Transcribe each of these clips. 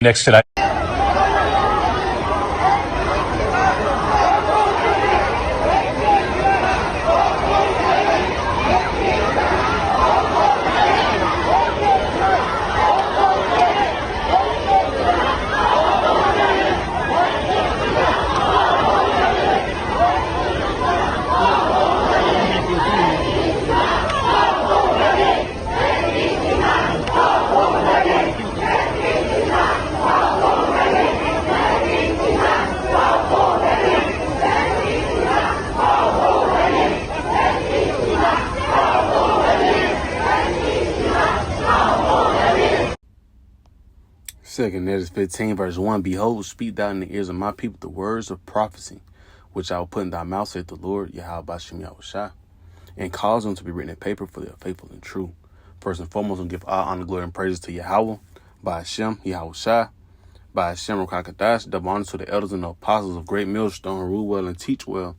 Next tonight. Second, that is 15, verse 1. Behold, speak thou in the ears of my people the words of prophecy, which I will put in thy mouth, saith the Lord, Yahweh Bashem Yahushua, and cause them to be written in paper, for they are faithful and true. First and foremost, we'll give all honor, glory, and praises to Yahweh, by Hashem, Yahushua, by Hashem, Rakakadash, double honor to the elders and the apostles of great millstone, rule well and teach well.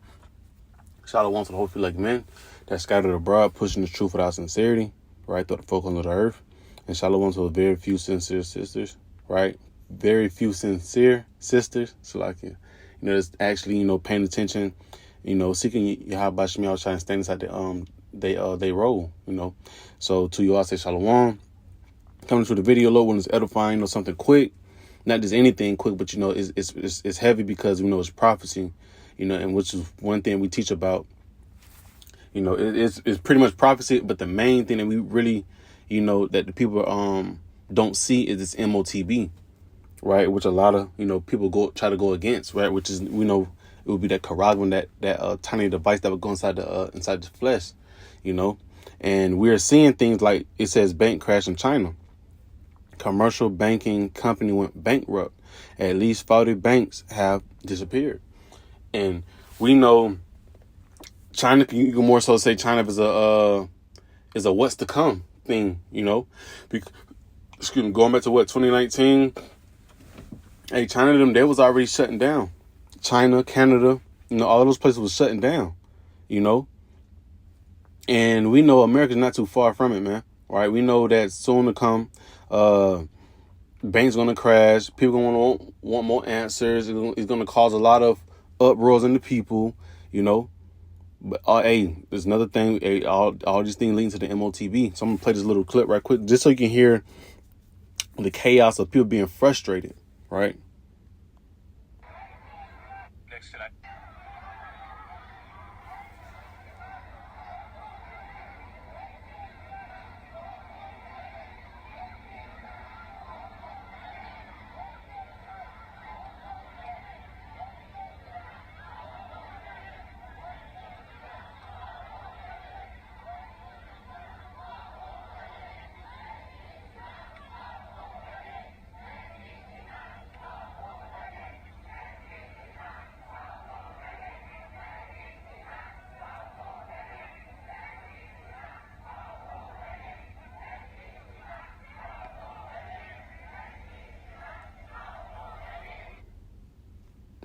Shalom to the whole like men that scattered abroad, pushing the truth without sincerity, right, through the folk under the earth. And shalom to the very few sincere sisters, right? Very few sincere sisters. So like, that's actually, paying attention, seeking Yahweh Bashem Yahushua and standing inside they roll, So to you all, say shalom. Coming to the video, Lord, when it's edifying, something quick, not just anything quick, but it's heavy because it's prophecy, and which is one thing we teach about. It's pretty much prophecy, but the main thing that we really, that the people don't see is this M.OTB, right? Which a lot of people try to go against, right? Which is it would be that karagman, that tiny device that would go inside the flesh, and we're seeing things like it says bank crash in China. Commercial banking company went bankrupt. At least 40 banks have disappeared, and we know China. You can more so say China is a what's to come thing, Excuse me, going back to 2019, hey, China, they was already shutting down. China, Canada, all of those places was shutting down, and we know America's not too far from it, man. Right? We know that soon to come, banks gonna crash. People gonna want more answers. It's gonna cause a lot of uproars in the people, But hey, there's another thing. Hey, all these things leading to the M.OTB. So I'm gonna play this little clip right quick, just so you can hear the chaos of people being frustrated, right? Next tonight.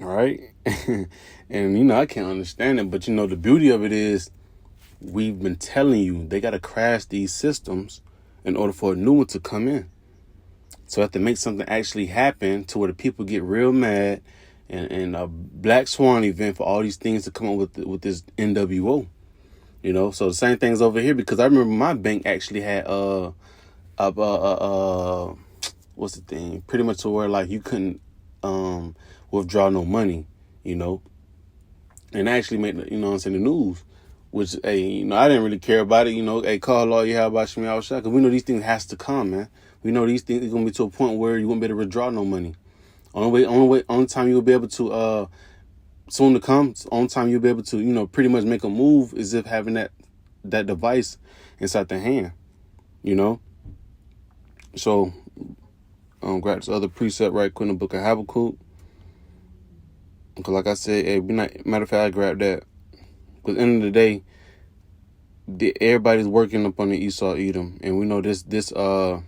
All right. And, I can't understand it. But, the beauty of it is we've been telling you they got to crash these systems in order for a new one to come in. So I have to make something actually happen to where the people get real mad and a black swan event for all these things to come up with this NWO. So the same thing's over here, because I remember my bank actually had what's the thing? Pretty much to where like you couldn't withdraw no money, and I actually made the news, which hey, I didn't really care about it, hey, call law, you have about Shmi Al-Shah, because we know these things has to come, man. We know these things are gonna be to a point where you won't be able to withdraw no money. Only time you'll be able to soon to come, only time you'll be able to, pretty much make a move is if having that device inside the hand, So grab this other preset right quick in the book of Habakkuk. Because like I said, hey, matter of fact, I grabbed that. Because at the end of the day, everybody's working up on the Esau Edom. And we know this order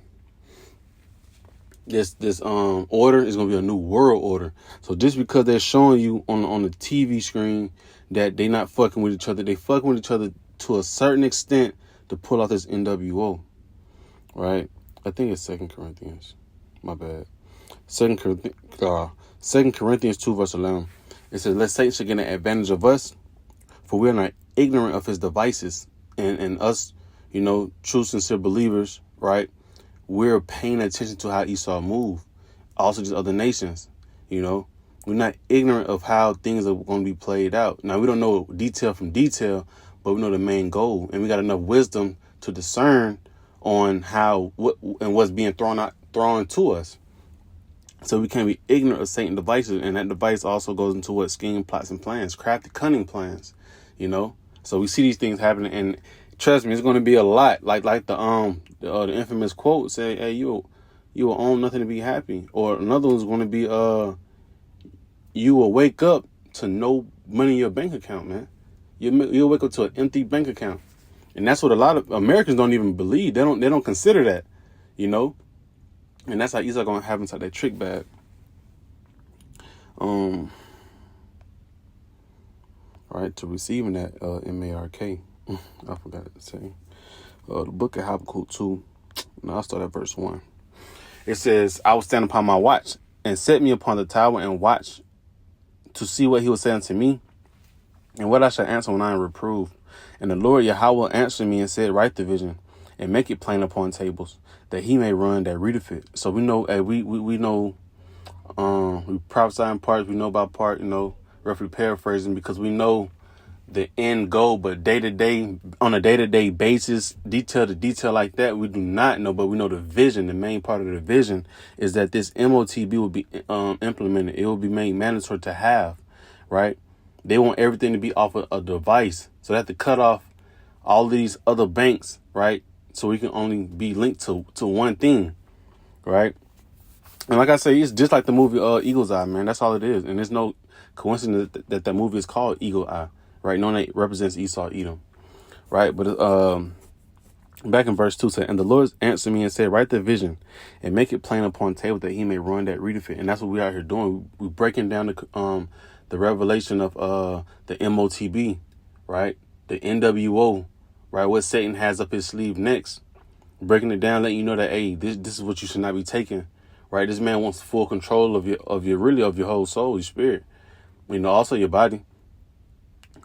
is going to be a new world order. So just because they're showing you on the TV screen that they not fucking with each other, they fucking with each other to a certain extent to pull out this NWO. Right? I think it's 2 Corinthians. My bad. Second Corinthians 2 verse 11. It says, "Let Satan should get an advantage of us, for we are not ignorant of his devices." And us, true sincere believers, right? We're paying attention to how Esau moved. Also, just other nations, we're not ignorant of how things are going to be played out. Now, we don't know detail from detail, but we know the main goal, and we got enough wisdom to discern on what's being thrown to us. So we can't be ignorant of Satan's devices, and that device also goes into what scheme, plots, and plans, crafty, cunning plans. So we see these things happening, and trust me, it's going to be a lot. Like the infamous quote say, "Hey, you will own nothing to be happy," or another one's going to be, "You will wake up to no money in your bank account, man. You'll wake up to an empty bank account," and that's what a lot of Americans don't even believe. They don't consider that, and that's how Esau going to have inside that trick bag. Right, to receiving that MARK. I forgot to say. The book of Habakkuk 2. Now I'll start at verse 1. It says, "I will stand upon my watch and set me upon the tower and watch to see what he will say unto me, and what I shall answer when I am reproved. And the Lord Yahweh answered me and said, Write the vision and make it plain upon tables, that he may run that readeth it." So we know, we know, we prophesy in parts, we know about part, roughly paraphrasing, because we know the end goal, but on a day-to-day basis, detail to detail like that, we do not know, but we know the vision. The main part of the vision is that this M.OTB will be implemented. It will be made mandatory to have, right? They want everything to be off of a device. So they have to cut off all these other banks, right? So we can only be linked to one thing, right? And like I say, it's just like the movie Eagle's Eye, man. That's all it is. And there's no coincidence that movie is called Eagle Eye, right? Knowing that it represents Esau, Edom, right? But back in verse 2 said, "And the Lord answered me and said, Write the vision and make it plain upon table, that he may run that readeth it." And that's what we out here doing. We're breaking down the revelation of the M.OTB, right? The NWO, right? What Satan has up his sleeve next. Breaking it down, letting you know that, hey, this is what you should not be taking, right? This man wants full control of your whole soul, your spirit, also your body,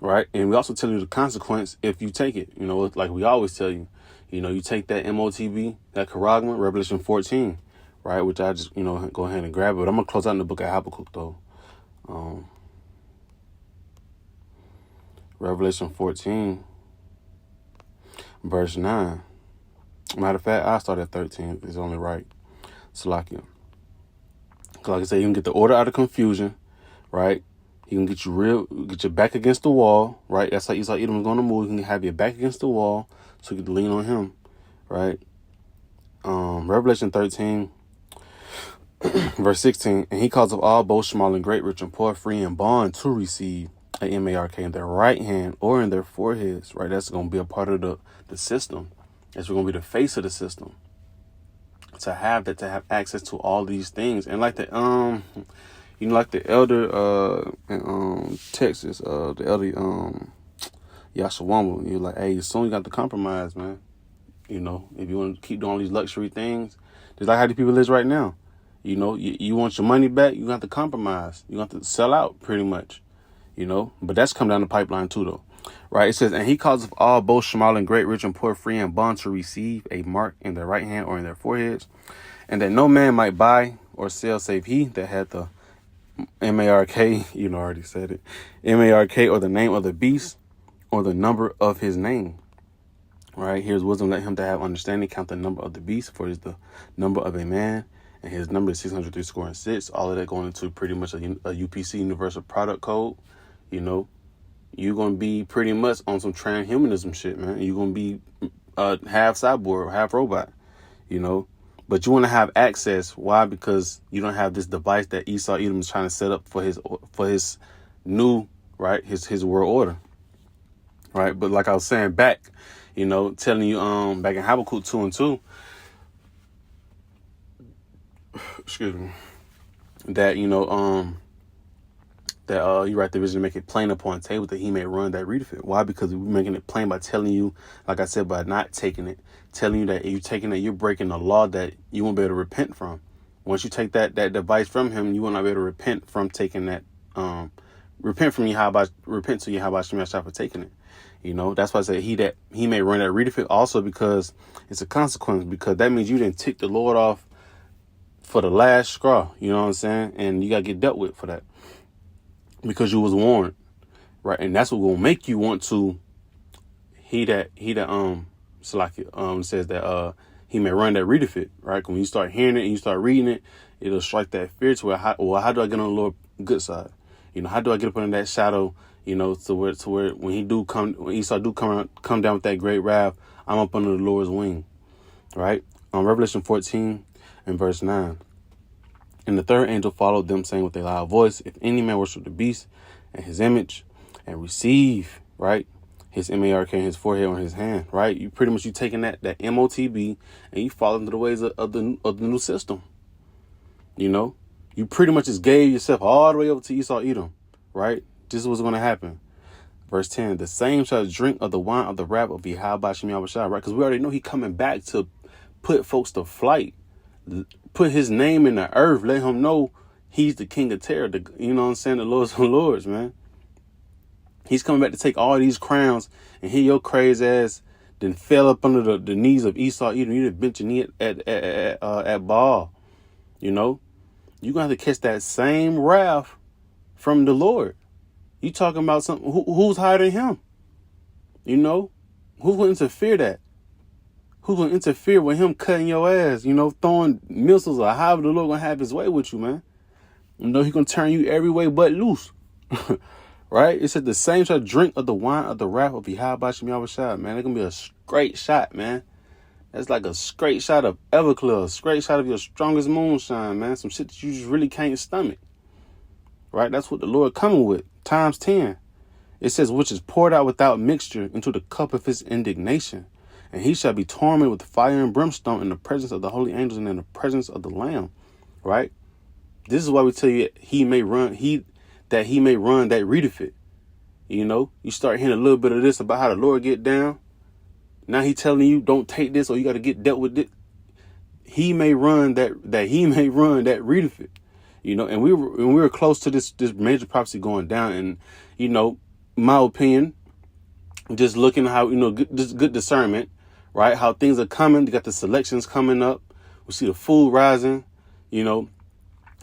right? And we also tell you the consequence if you take it. Like we always tell you, you take that M.OTB, that Karagma, Revelation 14, right? Which I just, go ahead and grab it. But I'm going to close out in the book of Habakkuk, though. Revelation 14, verse 9. Matter of fact, I'll start at 13. It's only right. Salakia. Like I said, you can get the order out of confusion, right? You can get your back against the wall, right? That's how Esau Edom is going to move. You can have your back against the wall so you can lean on him, right? Revelation 13, verse 16. "And he calls of all, both small and great, rich and poor, free and bond, to receive a MARK in their right hand or in their foreheads," right? That's going to be a part of the system. That's going to be the face of the system. To have access to all these things. And like the like the elder in Texas, the elder Yashawamba, you're like, hey, soon you got to compromise, man. If you want to keep doing all these luxury things, just like how the people live right now. You want your money back, you have to compromise. You have to sell out pretty much, But that's come down the pipeline too, though. Right, it says, "And he causeth all, both small and great, rich and poor, free and bond, to receive a mark in their right hand or in their foreheads, and that no man might buy or sell save he that had the MARK," already said it, MARK, or the name of the beast, or the number of his name. Right, here's wisdom, let him that have understanding count the number of the beast, for it is the number of a man, and his number is 603 All of that going into pretty much a UPC, Universal Product Code. You're going to be pretty much on some transhumanism shit, man. You're going to be half cyborg, half robot, But you want to have access. Why? Because you don't have this device that Esau Edom is trying to set up for his new, right, his world order, right? But like I was saying back, telling you back in Habakkuk 2 and 2, excuse me, that, that you write the vision, make it plain upon table, that he may run that readeth it. Why? Because we're making it plain by telling you, like I said, by not taking it, telling you that if you're taking it, you're breaking a law that you won't be able to repent from, Once you take that device from him, you will not be able to repent from taking that. Repent to Yahweh Shem Yahshua for taking it. You know, that's why I say he may run that readeth it, also because it's a consequence, because that means you didn't tick the Lord off for the last straw. You know what I'm saying? And you got to get dealt with for that, because you was warned, right? And that's what will make you want to says that he may run that readeth it, right? When you start hearing it and you start reading it, it'll strike that fear to where, how do I get on the Lord's good side? You know, how do I get up under that shadow? You know, to where when Esau do come down with that great wrath, I'm up under the Lord's wing, right? Revelation 14 and verse 9. And the third angel followed them, saying with a loud voice, if any man worship the beast and his image and receive, right, his mark in his forehead on his hand, right? You pretty much, you taking that M.OTB and you fall into the ways of the new system. You know, you pretty much just gave yourself all the way over to Esau Edom, right? This is what's going to happen. Verse 10, the same shall drink of the wine of the wrath of Yahweh Shem Yahweh, right? Because we already know he coming back to put folks to flight, put his name in the earth, let him know he's the king of terror, you know what I'm saying, the Lords of Lords, man. He's coming back to take all these crowns, and here your crazy ass then fell up under the knees of Esau Edom. You didn't bent your knee at Baal. You know, you're going to have to catch that same wrath from the Lord. You talking about something, who's hiding him? You know, who's going to interfere that? Who's going to interfere with him cutting your ass, you know, throwing missiles, or however the Lord going to have his way with you, man? You know, he's going to turn you every way but loose. Right? It said the same shall drink of the wine of the wrath of Yahweh Shem Yahweh, man. It's going to be a straight shot, man. That's like a straight shot of Everclear, a straight shot of your strongest moonshine, man. Some shit that you just really can't stomach. Right? That's what the Lord coming with, times 10. It says, which is poured out without mixture into the cup of his indignation. And he shall be tormented with fire and brimstone in the presence of the holy angels and in the presence of the Lamb. Right? This is why we tell you he may run that readeth it. You know, you start hearing a little bit of this about how the Lord get down. Now he telling you don't take this, or you got to get dealt with it. He may run that readeth it. You know, and we were close to this major prophecy going down, and you know, my opinion, just looking how, you know, good discernment, right? How things are coming. You got the selections coming up. We see the food rising. You know,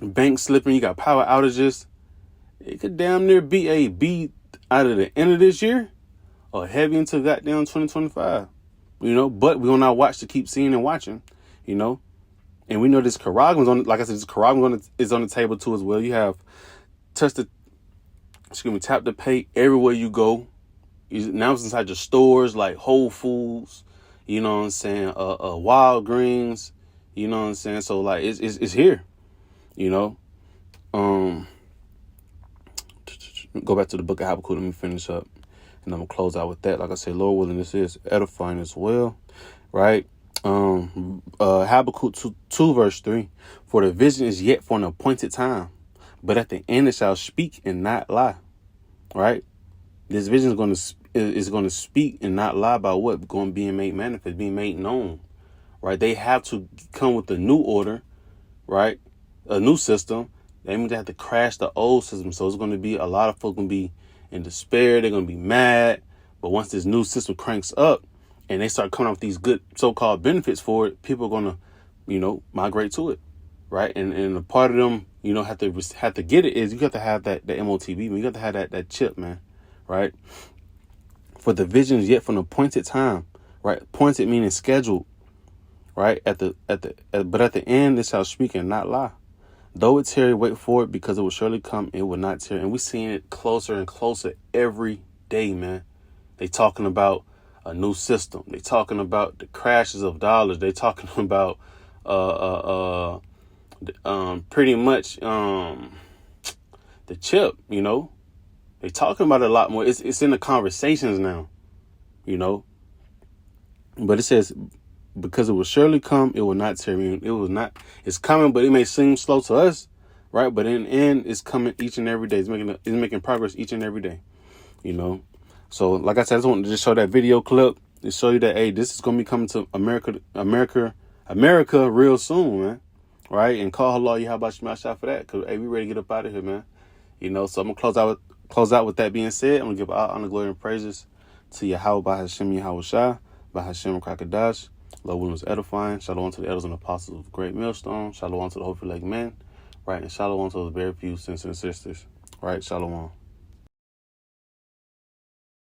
banks slipping. You got power outages. It could damn near be out of the end of this year or heavy into goddamn 2025, you know, but we're going to watch to keep seeing and watching, you know, and we know this Karagman's on, like I said, this Karagman is on the table too as well. You have tap to pay everywhere you go. Now it's inside your stores like Whole Foods, you know what I'm saying, Wild Greens, you know what I'm saying. So like it's here, you know. Go back to the book of Habakkuk. Let me finish up, and I'm gonna close out with that. Like I said, Lord willing, this is edifying as well, right? Habakkuk 2 verse 3. For the vision is yet for an appointed time, but at the end it shall speak and not lie. Right? This vision is going to speak and not lie about what going being made manifest, being made known. Right? They have to come with a new order, right? A new system. They mean they have to crash the old system. So it's going to be a lot of folks going to be in despair. They're going to be mad. But once this new system cranks up and they start coming up with these good so-called benefits for it, people are going to, you know, migrate to it. Right. And a part of them, you know, have to get it is you have to have that M.OTB. You have to have that chip, man. Right. For the vision is yet for an appointed time. Right. Appointed meaning scheduled. Right. But at the end, it shall speak and not lie. Though it tarry, wait for it, because it will surely come. It will not tarry. And we're seeing it closer and closer every day, man. They talking about a new system. They talking about the crashes of dollars. They talking about pretty much the chip. You know, they talking about it a lot more. It's in the conversations now. You know, but it says, because it will surely come, it will not tarry. It will not. It's coming, but it may seem slow to us, right? But in the end, it's coming each and every day. It's making progress each and every day, you know. So, like I said, I just wanted to just show that video clip to show you that, hey, this is gonna be coming to America real soon, man. right? And call Allah Yahweh Shema Shah for that, because, hey, we ready to get up out of here, man. You know, so I'm going to close out with that being said. I'm going to give all honor, glory, and praises to Yahweh by Hashem Yahweh Shah, by Hashem Krakadash. Lord Williams edifying. Shalom to the elders and apostles of Great Millstone. Shalom to the hopeful like men. Right, and shalom to those very few sisters and sisters. Right, shalom.